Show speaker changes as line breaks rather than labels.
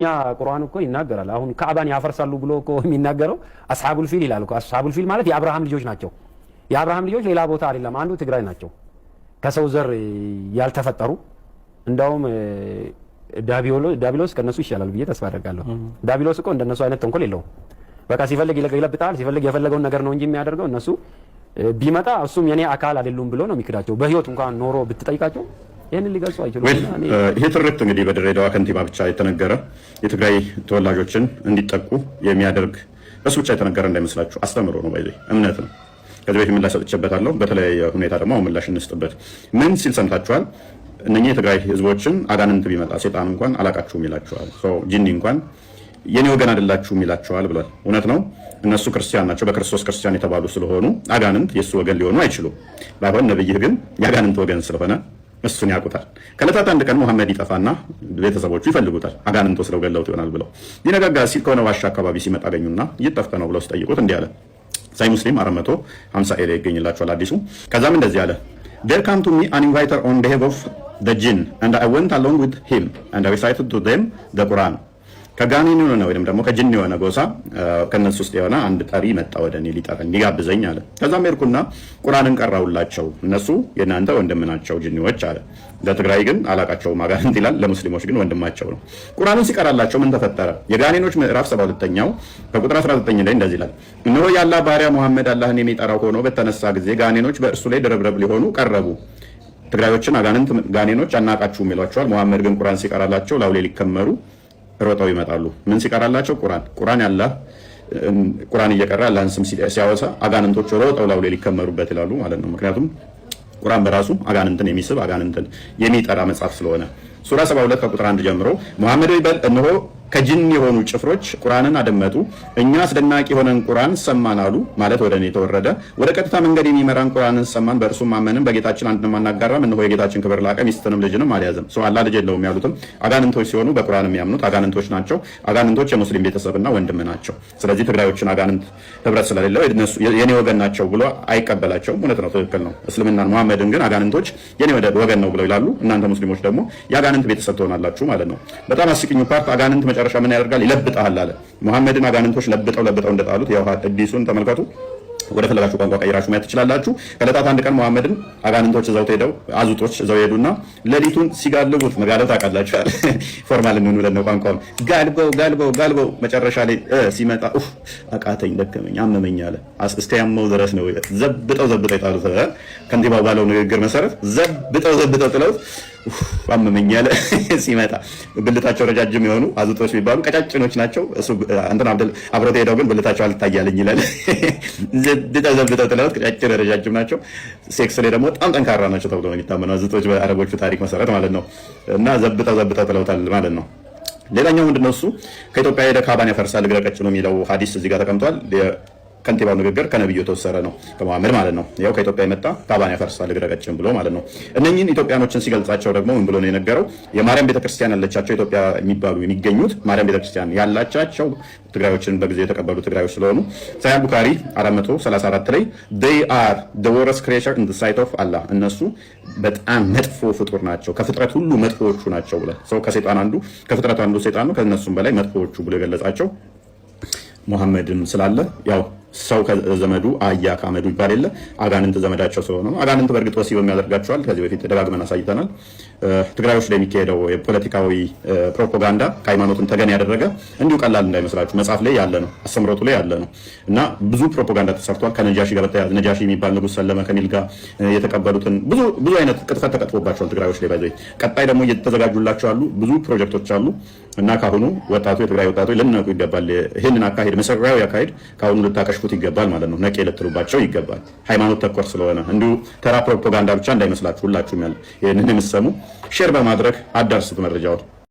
ያ ቁርአን እኮ ይናገራል። አሁን ካዕባን ያፈርሳሉ ብሎ እኮ የሚናገረው አስሐቡል ፊል ይላል እኮ። አስሐቡል ፊል ማለት የአብርሃም ልጆች ናቸው። የአብርሃም ልጆች ሌላ ቦታ አይደለም፣ አንዱ ትግራይ ናቸው። ከሰው ዘር ያልተፈጠሩ እንደውም ዳቢሎስ ከነሱ ይሻላል ብዬ ተስፋ አደርጋለሁ። ዳቢሎስ እኮ እንደነሱ አይነት ተንኮል የለውም። በቃ ሲፈልግ ይለብጣል፣ ሲፈልግ የፈለገውን ነገር ነው እንጂ የሚያደርገው እነሱ ቢመጣ እሱም የኔ አካል አይደሉም ብሎ ነው የሚክዳቸው። በህይወት እንኳን ኖሮ ብትጠይቃቸው ይሄንን ሊገልጹ አይችሉም።
ይሄ ትርክት እንግዲህ በድሬዳዋ ከንቲባ ብቻ የተነገረ የትግራይ ተወላጆችን እንዲጠቁ የሚያደርግ እሱ ብቻ የተነገረ እንዳይመስላችሁ አስተምሮ ነው፣ ባይዘ እምነት ነው። ከዚህ በፊት ምላሽ ሰጥቼበታለሁ። በተለያየ ሁኔታ ደግሞ አሁን ምላሽ እንስጥበት። ምን ሲል ሰምታችኋል? እነኚህ የትግራይ ህዝቦችን አጋንንት ቢመጣ ሴጣን እንኳን አላቃችሁም ይላችኋል። ጂኒ እንኳን የኔ ወገን አይደላችሁም ይላችኋል ብሏል። እውነት ነው። እነሱ ክርስቲያን ናቸው፣ በክርስቶስ ክርስቲያን የተባሉ ስለሆኑ አጋንንት የእሱ ወገን ሊሆኑ አይችሉም። ባይሆን ነብይህ ግን የአጋንንት ወገን ስለሆነ እሱን ያውቁታል። ከዕለታት አንድ ቀን ሙሐመድ ይጠፋና ቤተሰቦቹ ይፈልጉታል። አጋንንት ወስደው ገለውት ይሆናል ብለው ሊነጋጋ ሲል ከሆነ ዋሻ አካባቢ ሲመጣ አገኙና ይጠፍተ ነው ብለው ሲጠይቁት እንዲህ አለ። ሳይ ሙስሊም 450 ላይ ይገኝላችኋል አዲሱ። ከዛም እንደዚህ አለ There came to me an inviter on behalf of the jinn and I went along with him and I recited to them the Quran. ከጋኔን የሆነ ወይም ደግሞ ከጅን የሆነ ጎሳ ከነሱ ውስጥ የሆነ አንድ ጠሪ መጣ ወደ እኔ ሊጠራኝ ሊጋብዘኝ አለ። ከዛም ሄድኩና ቁርአንን ቀራውላቸው። እነሱ የእናንተ ወንድም ናቸው ጅኒዎች አለ። ለትግራይ ግን አላቃቸውም አጋንንት ይላል፣ ለሙስሊሞች ግን ወንድማቸው ነው። ቁርአንን ሲቀራላቸው ምን ተፈጠረ? የጋኔኖች ምዕራፍ 72ኛው ከቁጥር 19 ላይ እንደዚህ ይላል። እነሆ የአላህ ባሪያ ሙሐመድ አላህን የሚጠራው ሆኖ በተነሳ ጊዜ ጋኔኖች በእርሱ ላይ ድርብርብ ሊሆኑ ቀረቡ። ትግራዮችን አጋንንት ጋኔኖች አናቃችሁም ይሏቸዋል። ሙሐመድ ግን ቁርአን ሲቀራላቸው ላውሌ ሊከመሩ ሮጠው ይመጣሉ። ምን ሲቀራላቸው? ቁርአን ያላ ቁርአን እየቀራ አላህን ስም ሲያወሳ አጋንንቶች ሮጠው ላውሌ ሊከመሩበት ይላሉ ማለት ነው። ምክንያቱም ቁርአን በራሱ አጋንንትን የሚስብ አጋንንትን የሚጠራ መጽሐፍ ስለሆነ ሱራ 72 ከቁጥር 1 ጀምሮ ሙሐመድ ይበል እነሆ ከጅን የሆኑ ጭፍሮች ቁርአንን አደመጡ፣ እኛ አስደናቂ የሆነን ቁርአን ሰማን አሉ። ማለት ወደ እኔ ተወረደ፣ ወደ ቀጥታ መንገድ የሚመራን ቁርአንን ሰማን፣ በእርሱም ማመንን፣ በጌታችን አንድንም አናጋራም። እነሆ የጌታችን ክብር ላቀ፣ ሚስትንም ልጅንም አልያዘም። አላህ ልጅ የለውም ያሉትም አጋንንቶች ሲሆኑ በቁርአን የሚያምኑት አጋንንቶች ናቸው። አጋንንቶች የሙስሊም ቤተሰብና ወንድም ናቸው። ስለዚህ ትግራዮችን አጋንንት ህብረት ስለሌለው የኔ ወገን ናቸው ብሎ አይቀበላቸውም። እውነት ነው፣ ትክክል ነው። እስልምናን ሙሐመድን ግን አጋንንቶች የኔ ወገን ነው ብለው ይላሉ። እናንተ ሙስሊሞች ደግሞ የአጋንንት ቤተሰብ ትሆናላችሁ ማለት ነው። በጣም አስቂኙ ፓርት አጋንንት መጨረሻ ምን ያደርጋል? ይለብጣል አለ። ሙሐመድን አጋንንቶች ለብጠው እንደጣሉት ያው ሐዲሱን ተመልከቱ። ወደ ፈለጋችሁ ቋንቋ ቀይራችሁ ማየት ትችላላችሁ። ከዕለታት አንድ ቀን ሙሐመድን አጋንንቶች እዛው ሄደው አዙጦች እዛው ሄዱና ሌሊቱን ሲጋልቡት መጋለብ ታውቃላችሁ። ፎርማል ምን ብለን ነው ቋንቋውን ጋልበው መጨረሻ ላይ ሲመጣ አቃተኝ፣ ደከመኝ፣ አመመኝ አለ። እስከ ያመው ድረስ ነው ዘብጠው የጣሉት። ከንቲባው ባለው ንግግር መሰረት ዘብጠው ጥለውት አመመኝ አለ። ሲመጣ ብልታቸው ረጃጅም የሆኑ አዙጦች የሚባሉ ቀጫጭኖች ናቸው። እሱ እንትን አብሮት ሄደው ግን ብልታቸው አልታያለኝ ይላል። ዘብጠው ጥለውት ቀጫጭን ረጃጅም ናቸው። ሴክስ ላይ ደግሞ በጣም ጠንካራ ናቸው ተብሎ ነው የሚታመነው አዙጦች በአረቦቹ ታሪክ መሰረት ማለት ነው። እና ዘብጠው ጥለውታል ማለት ነው። ሌላኛው ምንድነው? እሱ ከኢትዮጵያ ሄደ ካዕባን ያፈርሳል እግረ ቀጭኑ የሚለው ሐዲስ እዚህ ጋር ተቀምጧል። ከንቲባው ንግግር ከነብዩ የተወሰረ ነው፣ ከመሐመድ ማለት ነው። ያው ከኢትዮጵያ የመጣ ካዕባን ያፈርሳል እግረ ቀጭን ብሎ ማለት ነው። እነኚህን ኢትዮጵያኖችን ሲገልጻቸው ደግሞ ምን ብሎ ነው የነገረው? የማርያም ቤተክርስቲያን ያለቻቸው ኢትዮጵያ የሚገኙት ማርያም ቤተክርስቲያን ያላቻቸው ትግራዮችን በጊዜ የተቀበሉ ትግራዮች ስለሆኑ ሳሂህ ቡኻሪ 434 ላይ they are the worst creature in the sight of Allah እነሱ በጣም መጥፎ ፍጡር ናቸው፣ ከፍጥረት ሁሉ መጥፎዎቹ ናቸው ብለ ሰው ከፍጥረት አንዱ ሰይጣን ነው፣ ከነሱም በላይ መጥፎዎቹ ብሎ የገለጻቸው ሙሐመድም ስላለ ያው ሰው ከዘመዱ አያ ካመዱ ይባል የለ አጋንንት ዘመዳቸው ስለሆነ ነው። አጋንንት በእርግጥ ወሲብ የሚያደርጋቸዋል። ከዚህ በፊት ደጋግመን አሳይተናል። ትግራዮች ላይ የሚካሄደው የፖለቲካዊ ፕሮፓጋንዳ ከሃይማኖትን ተገን ያደረገ እንዲሁ ቀላል እንዳይመስላችሁ መጽሐፍ ላይ ያለ ነው፣ አስተምሮቱ ላይ ያለ ነው እና ብዙ ፕሮፓጋንዳ ተሰርቷል። ከነጃሺ ጋር በተያያዘ ነጃሺ የሚባል ንጉስ ሰለመ ከሚል ጋር የተቀበሉትን ብዙ አይነት ቅጥፈት ተቀጥፎባቸዋል ትግራዮች ላይ ባይዘይ። ቀጣይ ደግሞ እየተዘጋጁላቸው ያሉ ብዙ ፕሮጀክቶች አሉ እና ካሁኑ የትግራይ ወጣቶች ልንነቁ ይገባል። ይህንን አካሄድ መሰሪያዊ አካሄድ ካሁኑ ልታቀሽፉት ይገባል ማለት ነው። ነቄ ልትሉባቸው ይገባል። ሃይማኖት ተኮር ስለሆነ እንዲሁ ተራ ፕሮፓጋንዳ ብቻ እንዳይመስላችሁ። ሁላችሁም ይህንን የምትሰሙ ሼር በማድረግ አዳርሱት መረጃውን።